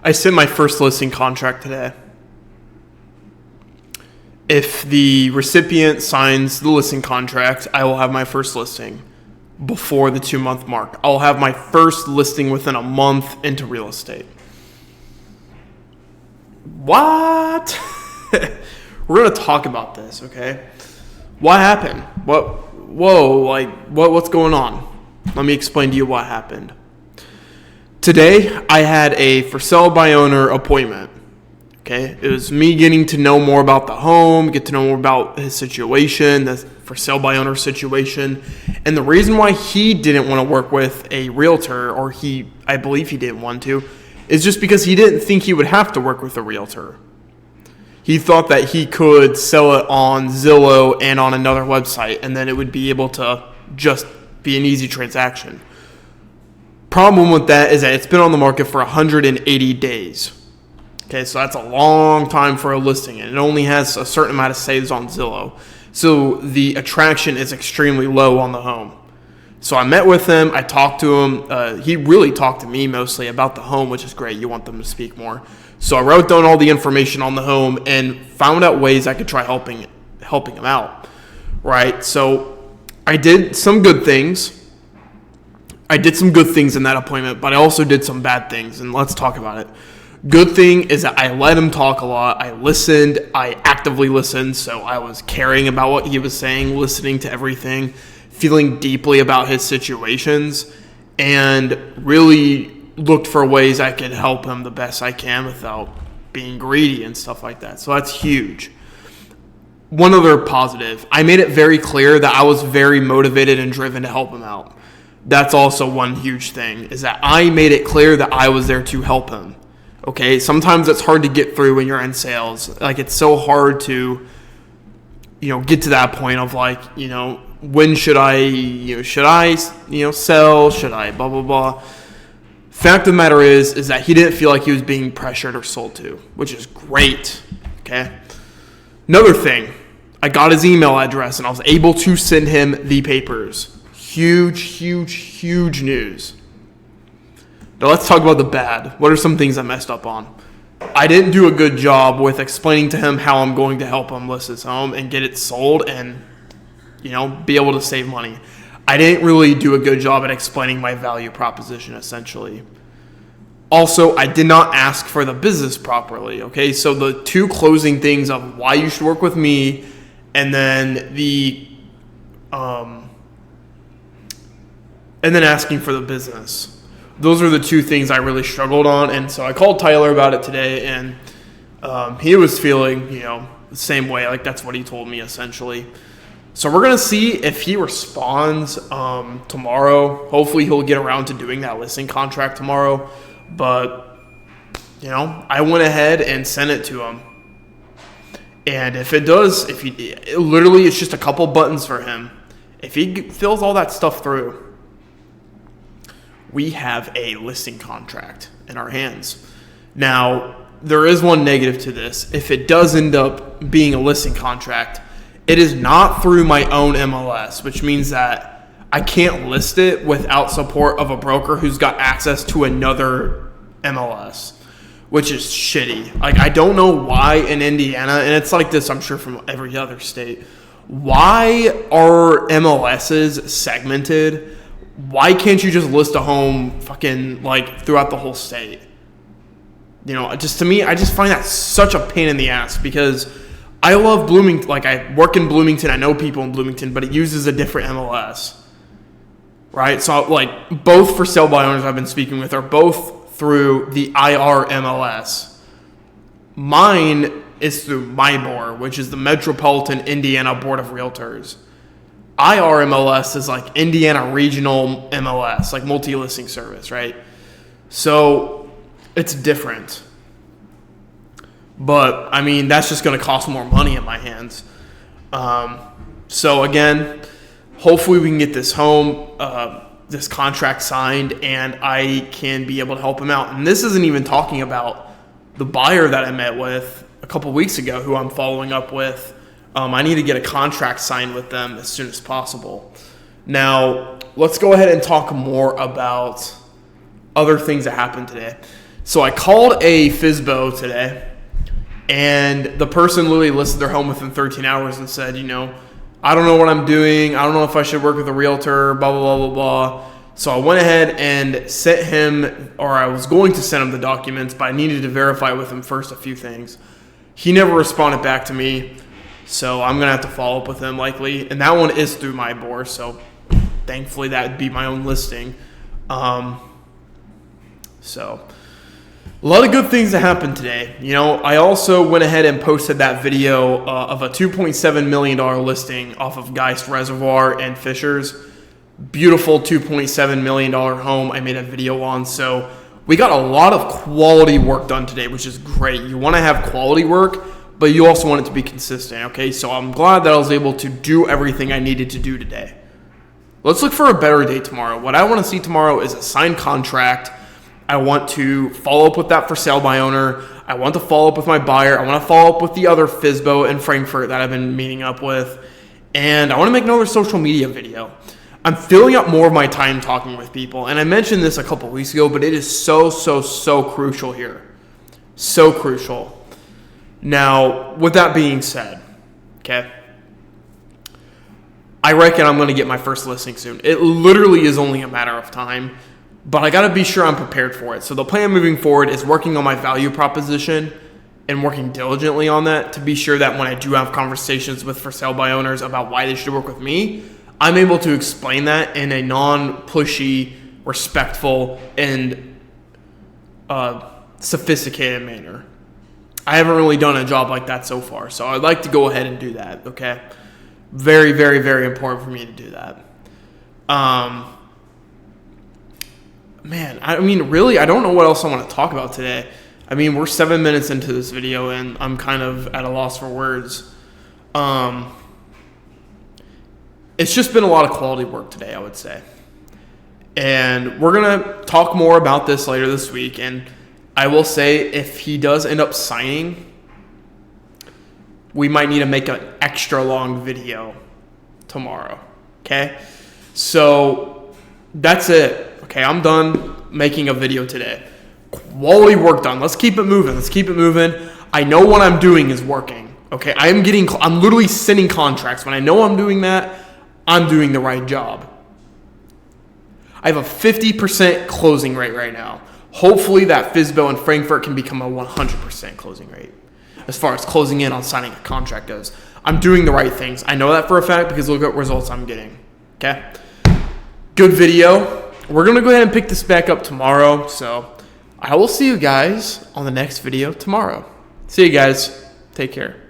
I sent my first listing contract today. If the recipient signs the listing contract, I will have my first listing before the 2-month mark. I'll have my first listing within a month into real estate. What? We're going to talk about this, okay? What happened? What's going on? Let me explain to you what happened. Today, I had a for sale by owner appointment. Okay, it was me getting to know more about the home, get to know more about his situation, the for sale by owner situation. And the reason why he didn't want to work with a realtor, or I believe he didn't want to, is just because he didn't think he would have to work with a realtor. He thought that he could sell it on Zillow and on another website, and then it would be able to just be an easy transaction. Problem with that is that it's been on the market for 180 days. Okay, so that's a long time for a listing, and it only has a certain amount of saves on Zillow. So the attraction is extremely low on the home. So I met with him, I talked to him. He really talked to me mostly about the home, which is great. You want them to speak more. So I wrote down all the information on the home and found out ways I could try helping him out. Right? So I did some good things. I did some good things in that appointment, but I also did some bad things, and let's talk about it. Good thing is that I let him talk a lot. I listened. I actively listened, so I was caring about what he was saying, listening to everything, feeling deeply about his situations, and really looked for ways I could help him the best I can without being greedy and stuff like that. So that's huge. One other positive, I made it very clear that I was very motivated and driven to help him out. That's also one huge thing, is that I made it clear that I was there to help him. Okay, sometimes it's hard to get through when you're in sales. Like, it's so hard to, get to that point of when should I sell? Should I blah, blah, blah. Fact of the matter is that he didn't feel like he was being pressured or sold to, which is great. Okay. Another thing, I got his email address and I was able to send him the papers. Huge, huge, huge news. Now let's talk about the bad. What are some things I messed up on? I didn't do a good job with explaining to him how I'm going to help him list his home and get it sold and, be able to save money. I didn't really do a good job at explaining my value proposition, essentially. Also, I did not ask for the business properly, okay? So the two closing things of why you should work with me and then and then asking for the business. Those are the two things I really struggled on, and so I called Tyler about it today, and he was feeling, the same way. Like, that's what he told me, essentially. So we're going to see if he responds tomorrow. Hopefully he'll get around to doing that listing contract tomorrow, but, I went ahead and sent it to him. And if it does, literally it's just a couple buttons for him. If he fills all that stuff through, we have a listing contract in our hands. Now, there is one negative to this. If it does end up being a listing contract, it is not through my own MLS, which means that I can't list it without support of a broker who's got access to another MLS, which is shitty. Like, I don't know why in Indiana, and it's like this, I'm sure, from every other state. Why are MLSs segmented? Why can't you just list a home fucking throughout the whole state? Just to me, I just find that such a pain in the ass because I love Bloomington. I work in Bloomington. I know people in Bloomington, but it uses a different MLS, right? So both for sale by owners I've been speaking with are both through the IR MLS. Mine is through MIBOR, which is the Metropolitan Indiana Board of Realtors. IR MLS is Indiana Regional MLS, multi-listing service, right? So it's different. But, that's just going to cost more money in my hands. So again, hopefully we can get this home, this contract signed, and I can be able to help him out. And this isn't even talking about the buyer that I met with a couple weeks ago, who I'm following up with. I need to get a contract signed with them as soon as possible. Now, let's go ahead and talk more about other things that happened today. So I called a FSBO today, and the person literally listed their home within 13 hours and said, I don't know what I'm doing. I don't know if I should work with a realtor, blah, blah, blah, blah, blah. So I went ahead and sent him, or I was going to send him the documents, but I needed to verify with him first a few things. He never responded back to me, so I'm going to have to follow up with him likely. And that one is through my board, so thankfully that would be my own listing. So a lot of good things that happened today. I also went ahead and posted that video of a $2.7 million listing off of Geist Reservoir and Fishers. Beautiful $2.7 million home I made a video on. So we got a lot of quality work done today, which is great. You want to have quality work, but you also want it to be consistent, okay? So I'm glad that I was able to do everything I needed to do today. Let's look for a better day tomorrow. What I want to see tomorrow is a signed contract. I want to follow up with that for sale by owner. I want to follow up with my buyer. I want to follow up with the other FSBO in Frankfurt that I've been meeting up with. And I want to make another social media video. I'm filling up more of my time talking with people. And I mentioned this a couple weeks ago, but it is so crucial here. So crucial. Now, with that being said, okay, I reckon I'm going to get my first listing soon. It literally is only a matter of time, but I got to be sure I'm prepared for it. So the plan moving forward is working on my value proposition and working diligently on that to be sure that when I do have conversations with for sale by owners about why they should work with me, I'm able to explain that in a non-pushy, respectful, and sophisticated manner. I haven't really done a job like that so far, so I'd like to go ahead and do that, okay? Very, very, very important for me to do that. Man, really, I don't know what else I want to talk about today. We're 7 minutes into this video, and I'm kind of at a loss for words. It's just been a lot of quality work today, I would say. And we're going to talk more about this later this week. And I will say, if he does end up signing, we might need to make an extra long video tomorrow. Okay? So that's it. Okay, I'm done making a video today. Quality work done. Let's keep it moving. I know what I'm doing is working. Okay, I'm literally sending contracts. When I know I'm doing that, I'm doing the right job. I have a 50% closing rate right now. Hopefully that FSBO in Frankfurt can become a 100% closing rate as far as closing in on signing a contract goes. I'm doing the right things. I know that for a fact because look at results I'm getting. Okay? Good video. We're going to go ahead and pick this back up tomorrow. So I will see you guys on the next video tomorrow. See you guys. Take care.